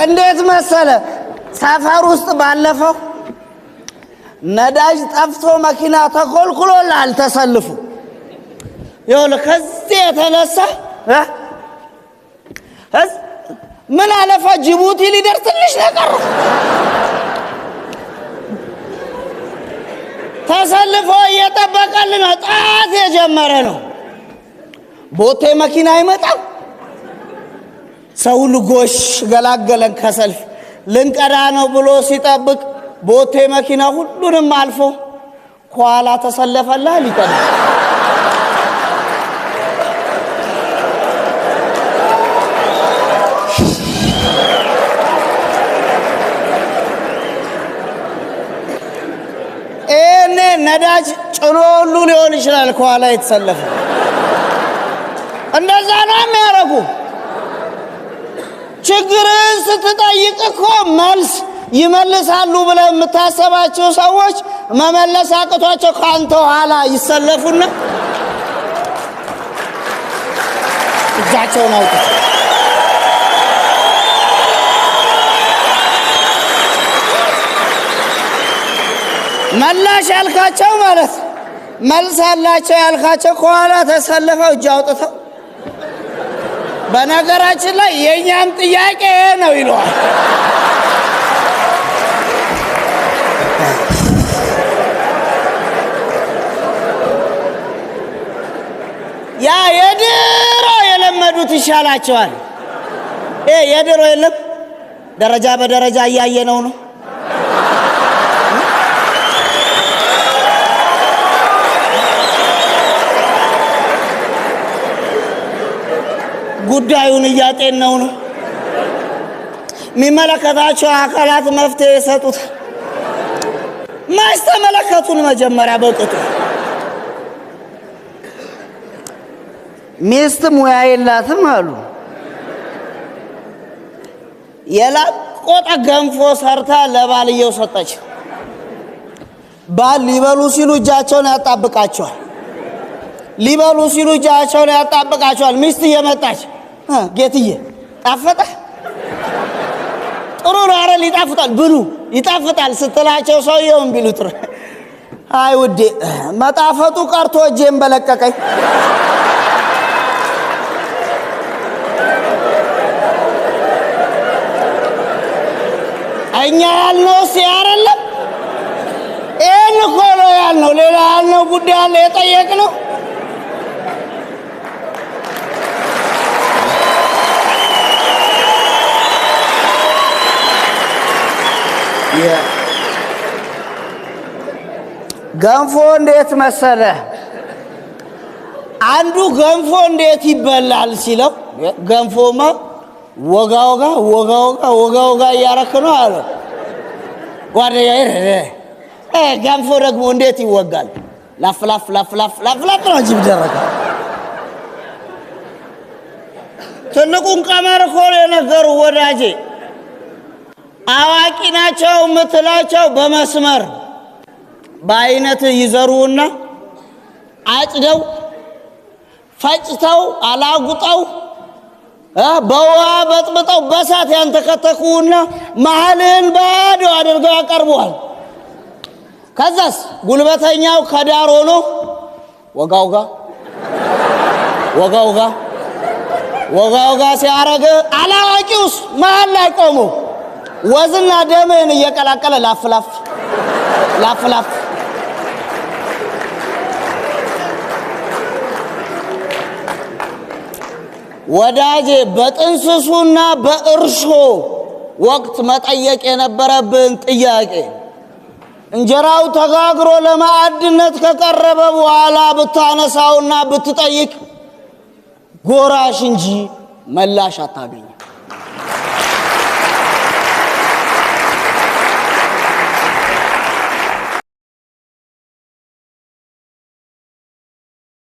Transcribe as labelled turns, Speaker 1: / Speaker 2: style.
Speaker 1: እንዴት መሰለ ሰፈር ውስጥ ባለፈው ነዳጅ ጠፍቶ መኪና ተኮልኩሎላል ተሰልፉ ከዚህ የተነሳ ምን አለፈ ጅቡቲ ሊደርስ ትንሽ ነገር ተሰልፎ እየጠበቀልን ጣት የጀመረ ነው ቦቴ መኪና አይመጣም ሰው ልጎሽ ገላገለን ከሰልፍ ልንቀዳ ነው ብሎ ሲጠብቅ ቦቴ መኪና ሁሉንም አልፎ ኋላ ተሰለፈላ ሊቀዳ ነዳጅ ጭኖ ሁሉ ሊሆን ይችላል ኋላ የተሰለፈ እንደዛ ነው የሚያረጉ ችግርን ስትጠይቅ እኮ መልስ ይመልሳሉ ብለው የምታሰባቸው ሰዎች መመለስ አቅቷቸው ካንተ ኋላ ይሰለፉና እጃቸውን አውጥተው መላሽ ያልካቸው ማለት መልስ አላቸው ያልካቸው ከኋላ ተሰልፈው እጅ አውጥተው በነገራችን ላይ የኛም ጥያቄ ነው ይሏል ያ የድሮ የለመዱት ይሻላቸዋል የድሮ የለም ደረጃ በደረጃ እያየነው ነው ጉዳዩን እያጤነው ነው የሚመለከታቸው አካላት መፍትሄ የሰጡት ማስተመለከቱን መጀመሪያ በቅጡ ሚስት ሙያ የላትም አሉ የላቆጠ ገንፎ ሰርታ ለባልየው ሰጠች ባል ሊበሉ ሲሉ እጃቸውን ያጣብቃቸዋል ሊበሉ ሲሉ እጃቸውን ያጣብቃቸዋል ሚስት እየመጣች ጌትዬ ጣፈጠ ጥሩ ነው አይደል ይጣፍጣል ብሉ ይጣፍጣል ስትላቸው ሰውየውን ቢሉት አይ ውዴ መጣፈጡ ቀርቶ እጄን በለቀቀኝ እኛ ያልነው ሲያረለም ይህን እኮ ነው ያልነው ሌላ ያልነው ጉዳይ አለ የጠየቅነው ገንፎ እንዴት መሰለ አንዱ ገንፎ እንዴት ይበላል ሲለው ገንፎማ ወጋ እያረክ ነው አለ ጓደኛዬ ገንፎ ደግሞ እንዴት ይወጋል ላፍላፍ ነው እንጂ ቢደረግ ትልቁን ቀመር እኮ የነገሩ ወዳጄ አዋቂ ናቸው ምትላቸው በመስመር በአይነት ይዘሩና አጭደው ፈጭተው አላጉጠው በውሃ በጥብጠው በሳት ያንተከተኩና መሐልን ባዶ አድርገው ያቀርቡዋል ከዛስ ጉልበተኛው ከዳር ሆኖ ወጋውጋ ሲያረግ አላዋቂውስ መሐል ላይ ቆሞ ወዝና ደምን እየቀላቀለ ላፍላፍ ወዳጄ በጥንስሱና በእርሾ ወቅት መጠየቅ የነበረብን ጥያቄ እንጀራው ተጋግሮ ለማዕድነት ከቀረበ በኋላ ብታነሳውና ብትጠይቅ ጎራሽ እንጂ መላሽ አታገኝ